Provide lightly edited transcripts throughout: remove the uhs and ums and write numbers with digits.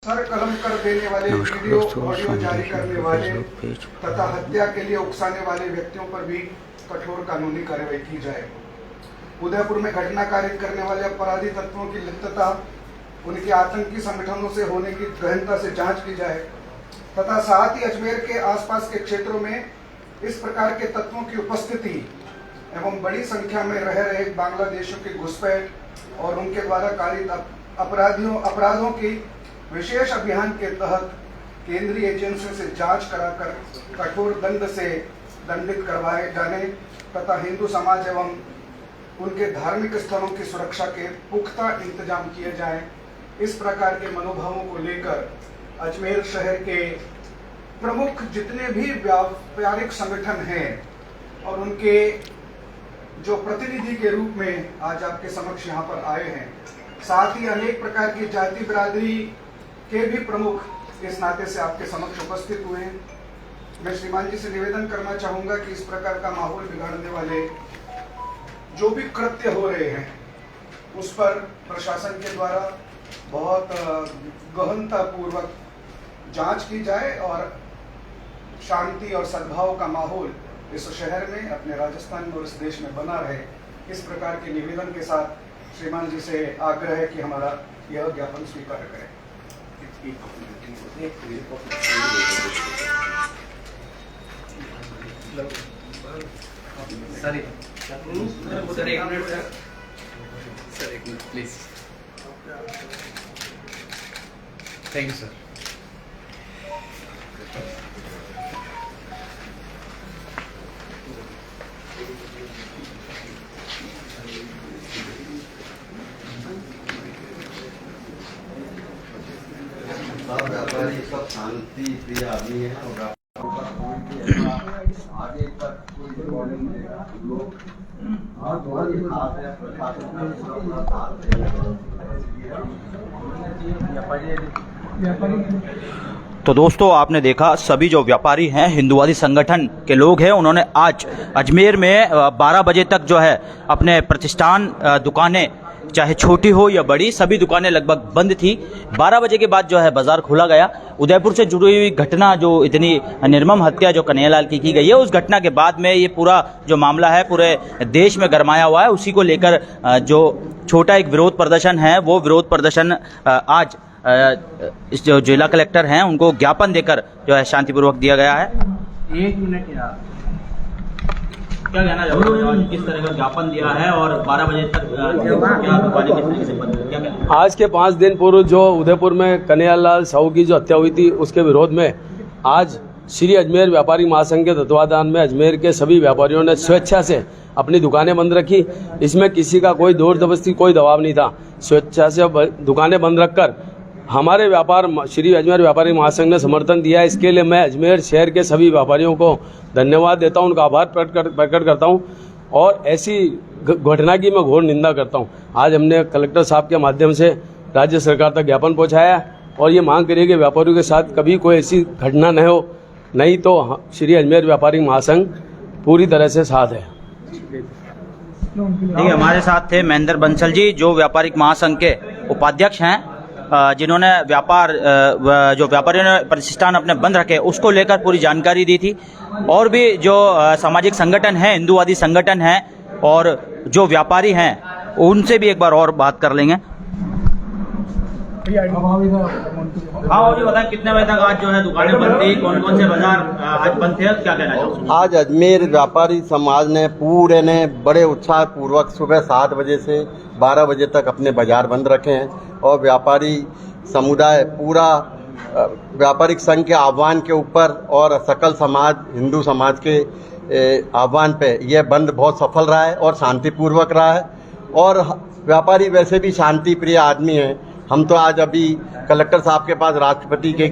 Sir कलम कर देने वाले, वीडियो ऑडियो जारी करने वाले तथा हत्या के लिए उकसाने वाले व्यक्तियों पर भी कठोर कानूनी कार्रवाई की जाए। उदयपुर में घटना कारित करने वाले अपराधी तत्वों की लिप्तता, उनके आतंकी संगठनों से होने की गहनता से जांच की जाए तथा साथ ही अजमेर के आसपास के क्षेत्रों में इस प्रकार के तत्वों की उपस्थिति एवं बड़ी संख्या में रह रहे बांग्लादेशियों की घुसपैठ और उनके द्वारा कारित अपराधों की विशेष अभियान के तहत केंद्रीय एजेंसियों से जांच कराकर कठोर दंड से दंडित करवाए जाने तथा हिंदू समाज एवं उनके धार्मिक स्थलों की सुरक्षा के पुख्ता इंतजाम किए जाएं। इस प्रकार के मनोभावों को लेकर अजमेर शहर के प्रमुख जितने भी व्यापारिक संगठन हैं और उनके जो प्रतिनिधि के रूप में आज आपके समक्ष यहाँ पर आए हैं, साथ ही अनेक प्रकार की जाति बिरादरी के भी प्रमुख इस नाते से आपके समक्ष उपस्थित हुए हैं। मैं श्रीमान जी से निवेदन करना चाहूंगा कि इस प्रकार का माहौल बिगाड़ने वाले जो भी कृत्य हो रहे हैं उस पर प्रशासन के द्वारा बहुत गहनता पूर्वक जांच की जाए और शांति और सद्भाव का माहौल इस शहर में, अपने राजस्थान में और इस देश में बना रहे। इस प्रकार के निवेदन के साथ श्रीमान जी से आग्रह है कि हमारा यह ज्ञापन स्वीकार करें। सर एक minute please. Thank you sir. व्यापारी सब शांति प्रिय आदमी है और आगे तक कोई प्रॉब्लम नहीं लोग तो दोस्तों, आपने देखा सभी जो व्यापारी हैं, हिंदुवादी संगठन के लोग हैं, उन्होंने आज अजमेर में 12 बजे तक जो है अपने प्रतिष्ठान, दुकानें चाहे छोटी हो या बड़ी, सभी दुकानें लगभग बंद थी। 12 बजे के बाद जो है बाजार खोला गया। उदयपुर से जुड़ी हुई घटना, जो इतनी निर्मम हत्या जो कन्हैयालाल की गई है, उस घटना के बाद में ये पूरा जो मामला है पूरे देश में गरमाया हुआ है। उसी को लेकर जो छोटा एक विरोध प्रदर्शन है, वो विरोध प्रदर्शन आज इस जो जिला कलेक्टर हैं उनको ज्ञापन देकर जो है शांतिपूर्वक दिया गया है। एक मिनट यार, क्या कहना चाहोगे? किस तरह का ज्ञापन दिया है और 12 बजे तक क्या दुकानें किस तरीके से बंद है? क्या आज के 5 दिन पूर्व जो उदयपुर में कन्हैयालाल साहू की जो हत्या हुई थी, उसके विरोध में आज श्री अजमेर व्यापारी महासंघ के तत्वाधान में अजमेर के सभी व्यापारियों ने स्वेच्छा से अपनी दुकानें बंद रखी। इसमें किसी का कोई जोर जबरदस्ती, कोई दबाव नहीं था। स्वेच्छा से दुकानें बंद रखकर हमारे श्री अजमेर व्यापारी महासंघ ने समर्थन दिया। इसके लिए मैं अजमेर शहर के सभी व्यापारियों को धन्यवाद देता हूं, उनका आभार प्रकट करता हूं और ऐसी घटना की मैं घोर निंदा करता हूं। आज हमने कलेक्टर साहब के माध्यम से राज्य सरकार तक ज्ञापन पहुंचाया और ये मांग करिए कि व्यापारियों के साथ कभी कोई ऐसी घटना न हो, नहीं तो श्री अजमेर व्यापारी महासंघ पूरी तरह से साथ है। देखिए, हमारे साथ थे महेंद्र बंसल जी, जो व्यापारिक महासंघ के उपाध्यक्ष हैं, जिन्होंने जो व्यापारियों ने प्रतिष्ठान अपने बंद रखे उसको लेकर पूरी जानकारी दी थी। और भी जो सामाजिक संगठन हैं, हिंदूवादी संगठन हैं और जो व्यापारी हैं, उनसे भी एक बार और बात कर लेंगे। हाँ जी, बताएं कितने बजे तक आज जो है दुकानें बंद थी, कौन कौन से बाजार आज बंद थे, क्या कहना चाहोगे? आज अजमेर व्यापारी समाज ने पूरे ने बड़े उत्साह पूर्वक सुबह 7 बजे से 12 बजे तक अपने बाजार बंद रखे हैं और व्यापारी समुदाय पूरा व्यापारिक संघ के आह्वान के ऊपर और सकल समाज, हिंदू समाज के आह्वान पे यह बंद बहुत सफल रहा है और शांतिपूर्वक रहा है। और व्यापारी वैसे भी शांति प्रिय आदमी हैं। हम तो आज अभी कलेक्टर साहब के पास राष्ट्रपति के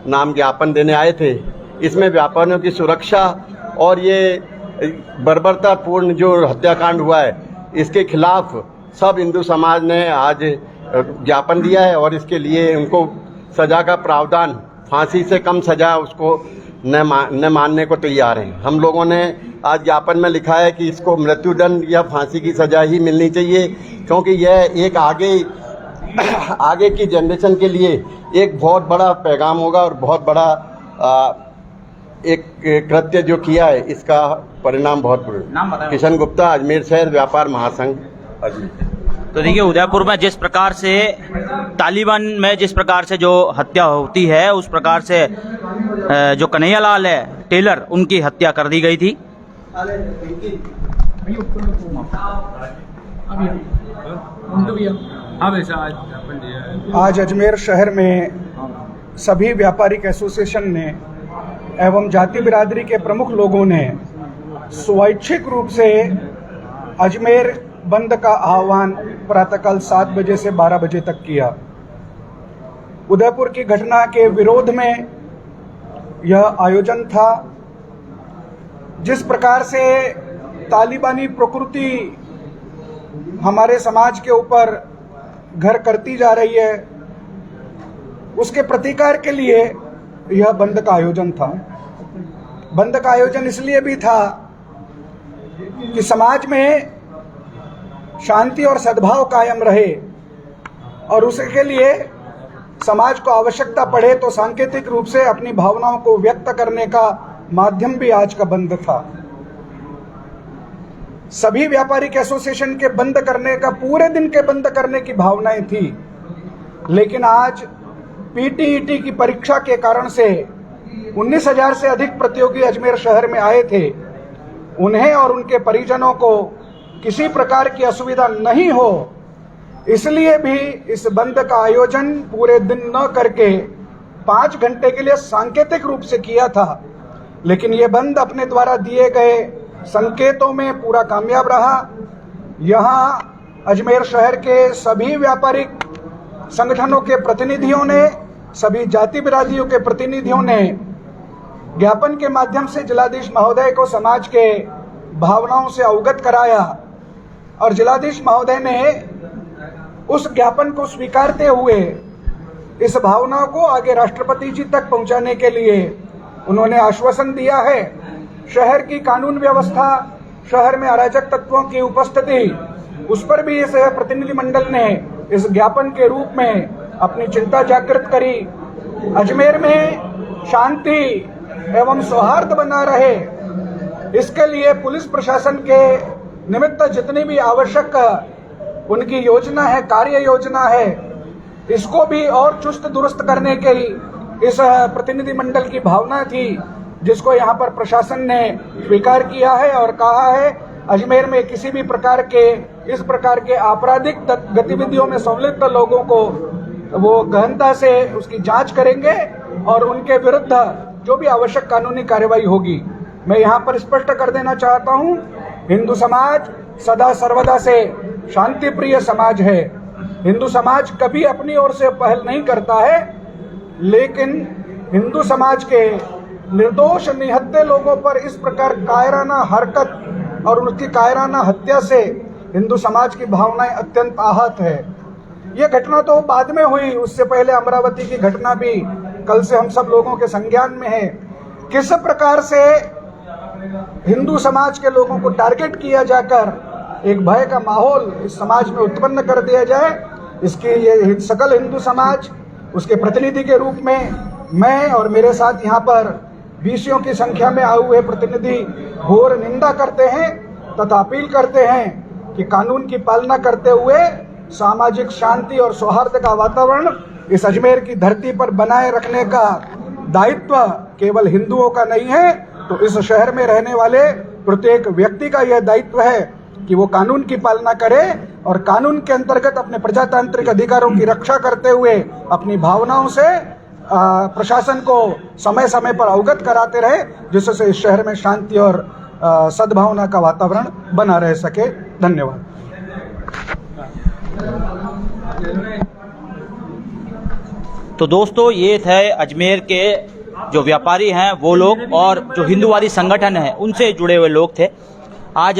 नाम ज्ञापन देने आए थे। इसमें व्यापारियों की सुरक्षा और ये बर्बरतापूर्ण जो हत्याकांड हुआ है, इसके खिलाफ सब हिंदू समाज ने आज ज्ञापन दिया है और इसके लिए उनको सजा का प्रावधान, फांसी से कम सजा उसको न मानने को तैयार हैं। हम लोगों ने आज ज्ञापन में लिखा है कि इसको मृत्युदंड या फांसी की सजा ही मिलनी चाहिए, क्योंकि यह एक आगे आगे की जनरेशन के लिए एक बहुत बड़ा पैगाम होगा और बहुत बड़ा एक कृत्य जो किया है इसका परिणाम बहुत बुरा। नाम बताएं। किशन गुप्ता, अजमेर शहर व्यापार महासंघ अजमेर। तो देखिए उदयपुर में जिस प्रकार से तालिबान में जिस प्रकार से जो हत्या होती है उस प्रकार से जो कन्हैयालाल है टेलर उनकी हत्या कर दी गई थी। आज अजमेर शहर में सभी व्यापारिक एसोसिएशन ने एवं जाति बिरादरी के प्रमुख लोगों ने स्वैच्छिक रूप से अजमेर बंद का आह्वान प्रातःकाल 7 बजे से 12 बजे तक किया। उदयपुर की घटना के विरोध में यह आयोजन था। जिस प्रकार से तालिबानी प्रकृति हमारे समाज के ऊपर घर करती जा रही है उसके प्रतिकार के लिए यह बंद का आयोजन था। बंद का आयोजन इसलिए भी था कि समाज में शांति और सद्भाव कायम रहे और उसके लिए समाज को आवश्यकता पड़े तो सांकेतिक रूप से अपनी भावनाओं को व्यक्त करने का माध्यम भी आज का बंद था। सभी व्यापारिक एसोसिएशन के बंद करने का, पूरे दिन के बंद करने की भावनाएं थी, लेकिन आज पीटीईटी की परीक्षा के कारण से 19,000 से अधिक प्रतियोगी अजमेर शहर में आए थे। उन्हें और उनके परिजनों को किसी प्रकार की असुविधा नहीं हो इसलिए भी इस बंद का आयोजन पूरे दिन न करके 5 घंटे के लिए सांकेतिक रूप से किया था। लेकिन ये बंद अपने द्वारा दिए गए संकेतों में पूरा कामयाब रहा। यहाँ अजमेर शहर के सभी व्यापारिक संगठनों के प्रतिनिधियों ने, सभी जाति बिरादरियों के प्रतिनिधियों ने ज्ञापन के माध्यम से जिलाधीश महोदय को समाज के भावनाओं से अवगत कराया और जिलाधीश महोदय ने उस ज्ञापन को स्वीकारते हुए इस भावना को आगे राष्ट्रपति जी तक पहुंचाने के लिए उन्होंने आश्वासन दिया है। शहर की कानून व्यवस्था, शहर में अराजक तत्वों की उपस्थिति, उस पर भी इस प्रतिनिधिमंडल ने इस ज्ञापन के रूप में अपनी चिंता जागृत करी। अजमेर में शांति एवं सौहार्द बना रहे इसके लिए पुलिस प्रशासन के निमित्त जितनी भी आवश्यक उनकी योजना है, कार्य योजना है, इसको भी और चुस्त दुरुस्त करने के इस प्रतिनिधिमंडल की भावना थी, जिसको यहाँ पर प्रशासन ने स्वीकार किया है और कहा है अजमेर में किसी भी प्रकार के इस प्रकार के आपराधिक गतिविधियों में संलिप्त लोगों को वो गहनता से उसकी जांच करेंगे और उनके विरुद्ध जो भी आवश्यक कानूनी कार्रवाई होगी। मैं यहाँ पर स्पष्ट कर देना चाहता हूँ, हिंदू समाज सदा सर्वदा से शांति प्रिय समाज है। हिंदू समाज कभी अपनी ओर से पहल नहीं करता है, लेकिन हिंदू समाज के निर्दोष निहत्थे लोगों पर इस प्रकार कायराना हरकत और उनकी कायराना हत्या से हिंदू समाज की भावनाएं अत्यंत आहत है। ये घटना तो बाद में हुई, उससे पहले अमरावती की घटना भी कल से हम सब लोगों के संज्ञान में है। किस प्रकार से हिंदू समाज के लोगों को टारगेट किया जाकर एक भय का माहौल इस समाज में उत्पन्न कर दिया जाए, इसके ये सकल हिंदू समाज उसके प्रतिनिधि के रूप में मैं और मेरे साथ यहाँ पर 20 की संख्या में आए हुए प्रतिनिधि घोर निंदा करते हैं तथा अपील करते हैं कि कानून की पालना करते हुए सामाजिक शांति और सौहार्द का वातावरण इस अजमेर की धरती पर बनाए रखने का दायित्व केवल हिंदुओं का नहीं है, तो इस शहर में रहने वाले प्रत्येक व्यक्ति का यह दायित्व है कि वो कानून की पालना करे और कानून के अंतर्गत अपने प्रजातांत्रिक अधिकारों की रक्षा करते हुए अपनी भावनाओं से प्रशासन को समय समय पर अवगत कराते रहे, जिससे इस शहर में शांति और सद्भावना का वातावरण बना रह सके। धन्यवाद। तो दोस्तों, ये थे अजमेर के जो व्यापारी हैं वो लोग और जो हिंदूवादी संगठन हैं उनसे जुड़े हुए लोग थे। आज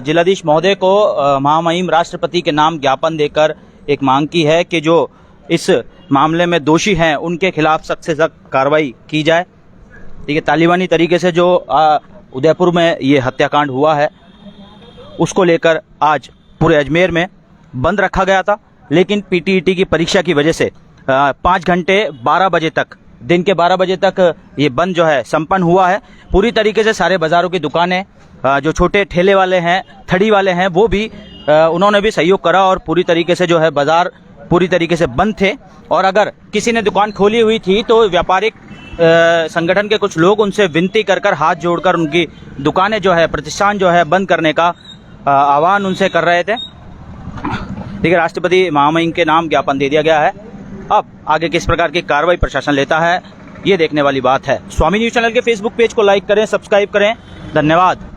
जिलाधीश महोदय को महामहिम राष्ट्रपति के नाम ज्ञापन देकर एक मांग की है कि जो इस मामले में दोषी हैं उनके खिलाफ सख्त से सख्त कार्रवाई की जाए। देखिए, तालिबानी तरीके से जो उदयपुर में ये हत्याकांड हुआ है उसको लेकर आज पूरे अजमेर में बंद रखा गया था। लेकिन पीटीईटी की परीक्षा की वजह से 5 घंटे 12 बजे तक, दिन के 12 बजे तक ये बंद जो है संपन्न हुआ है। पूरी तरीके से सारे बाज़ारों की दुकानें, जो छोटे ठेले वाले हैं, थड़ी वाले हैं, वो भी उन्होंने भी सहयोग करा और पूरी तरीके से जो है बाज़ार पूरी तरीके से बंद थे। और अगर किसी ने दुकान खोली हुई थी तो व्यापारिक संगठन के कुछ लोग उनसे विनती कर कर, हाथ जोड़कर उनकी दुकानें जो है, प्रतिष्ठान जो है बंद करने का आह्वान उनसे कर रहे थे। देखिए, राष्ट्रपति महामहिम के नाम ज्ञापन दे दिया गया है। अब आगे किस प्रकार की कार्रवाई प्रशासन लेता है, ये देखने वाली बात है। स्वामी न्यूज़ चैनल के फेसबुक पेज को लाइक करें, सब्सक्राइब करें। धन्यवाद।